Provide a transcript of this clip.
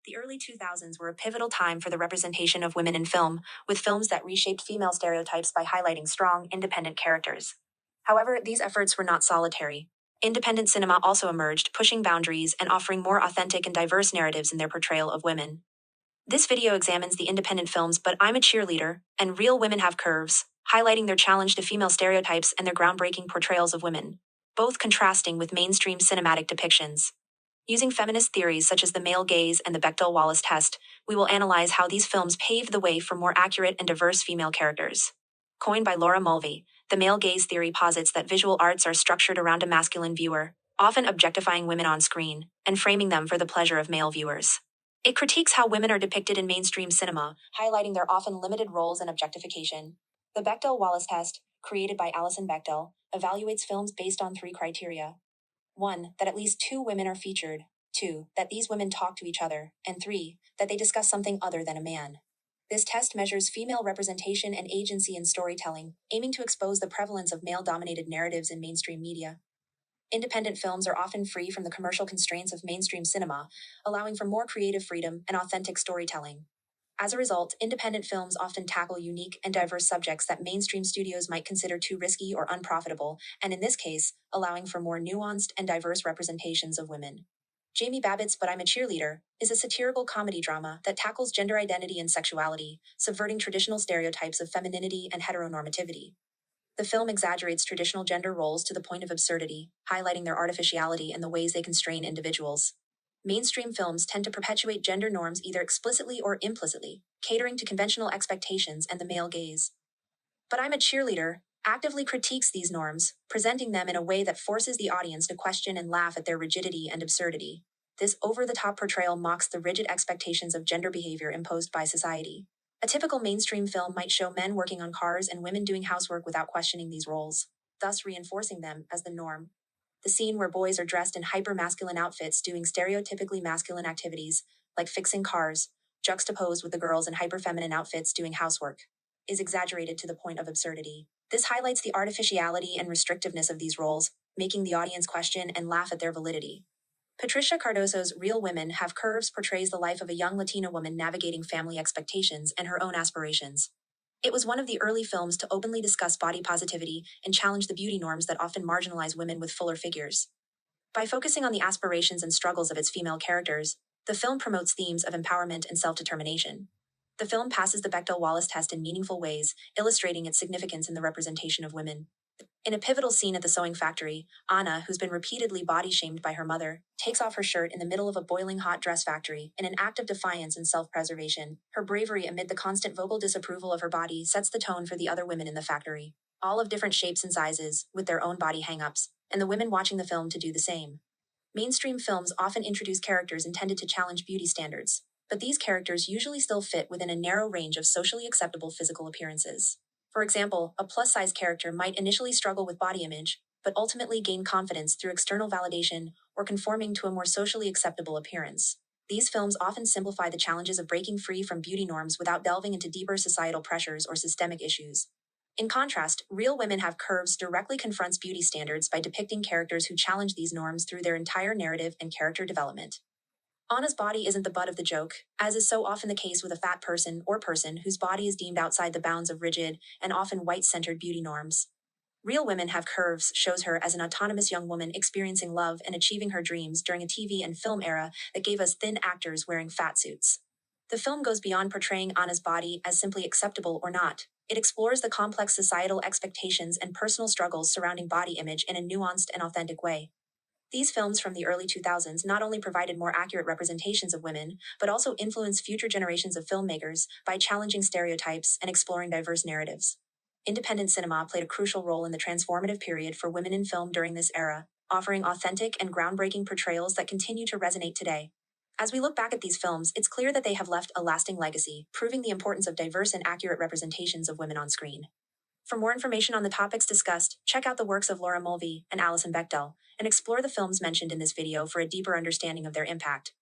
The early 2000s were a pivotal time for the representation of women in film, with films that reshaped female stereotypes by highlighting strong, independent characters. However, these efforts were not solitary. Independent cinema also emerged, pushing boundaries and offering more authentic and diverse narratives in their portrayal of women. This video examines the independent films But I'm a Cheerleader and Real Women Have Curves, highlighting their challenge to female stereotypes and their groundbreaking portrayals of women, both contrasting with mainstream cinematic depictions. Using feminist theories such as the male gaze and the Bechdel-Wallace test, we will analyze how these films paved the way for more accurate and diverse female characters. Coined by Laura Mulvey, the male gaze theory posits that visual arts are structured around a masculine viewer, often objectifying women on screen, and framing them for the pleasure of male viewers. It critiques how women are depicted in mainstream cinema, highlighting their often limited roles and objectification. The Bechdel-Wallace test, created by Alison Bechdel, evaluates films based on three criteria. 1. That at least 2 women are featured. 2. That these women talk to each other. And 3. That they discuss something other than a man. This test measures female representation and agency in storytelling, aiming to expose the prevalence of male-dominated narratives in mainstream media. Independent films are often free from the commercial constraints of mainstream cinema, allowing for more creative freedom and authentic storytelling. As a result, independent films often tackle unique and diverse subjects that mainstream studios might consider too risky or unprofitable, and in this case, allowing for more nuanced and diverse representations of women. Jamie Babbitt's But I'm a Cheerleader is a satirical comedy drama that tackles gender identity and sexuality, subverting traditional stereotypes of femininity and heteronormativity. The film exaggerates traditional gender roles to the point of absurdity, highlighting their artificiality and the ways they constrain individuals. Mainstream films tend to perpetuate gender norms either explicitly or implicitly, catering to conventional expectations and the male gaze. But I'm a Cheerleader actively critiques these norms, presenting them in a way that forces the audience to question and laugh at their rigidity and absurdity. This over-the-top portrayal mocks the rigid expectations of gender behavior imposed by society. A typical mainstream film might show men working on cars and women doing housework without questioning these roles, thus reinforcing them as the norm. The scene where boys are dressed in hyper-masculine outfits doing stereotypically masculine activities, like fixing cars, juxtaposed with the girls in hyper-feminine outfits doing housework, is exaggerated to the point of absurdity. This highlights the artificiality and restrictiveness of these roles, making the audience question and laugh at their validity. Patricia Cardoso's Real Women Have Curves portrays the life of a young Latina woman navigating family expectations and her own aspirations. It was one of the early films to openly discuss body positivity and challenge the beauty norms that often marginalize women with fuller figures. By focusing on the aspirations and struggles of its female characters, the film promotes themes of empowerment and self-determination. The film passes the Bechdel-Wallace test in meaningful ways, illustrating its significance in the representation of women. In a pivotal scene at the sewing factory, Anna, who's been repeatedly body-shamed by her mother, takes off her shirt in the middle of a boiling hot dress factory in an act of defiance and self-preservation. Her bravery amid the constant vocal disapproval of her body sets the tone for the other women in the factory, all of different shapes and sizes, with their own body hang-ups, and the women watching the film to do the same. Mainstream films often introduce characters intended to challenge beauty standards, but these characters usually still fit within a narrow range of socially acceptable physical appearances. For example, a plus-size character might initially struggle with body image, but ultimately gain confidence through external validation or conforming to a more socially acceptable appearance. These films often simplify the challenges of breaking free from beauty norms without delving into deeper societal pressures or systemic issues. In contrast, Real Women Have Curves directly confronts beauty standards by depicting characters who challenge these norms through their entire narrative and character development. Anna's body isn't the butt of the joke, as is so often the case with a fat person or person whose body is deemed outside the bounds of rigid and often white-centered beauty norms. Real Women Have Curves shows her as an autonomous young woman experiencing love and achieving her dreams during a TV and film era that gave us thin actors wearing fat suits. The film goes beyond portraying Anna's body as simply acceptable or not. It explores the complex societal expectations and personal struggles surrounding body image in a nuanced and authentic way. These films from the early 2000s not only provided more accurate representations of women, but also influenced future generations of filmmakers by challenging stereotypes and exploring diverse narratives. Independent cinema played a crucial role in the transformative period for women in film during this era, offering authentic and groundbreaking portrayals that continue to resonate today. As we look back at these films, it's clear that they have left a lasting legacy, proving the importance of diverse and accurate representations of women on screen. For more information on the topics discussed, check out the works of Laura Mulvey and Alison Bechdel, and explore the films mentioned in this video for a deeper understanding of their impact.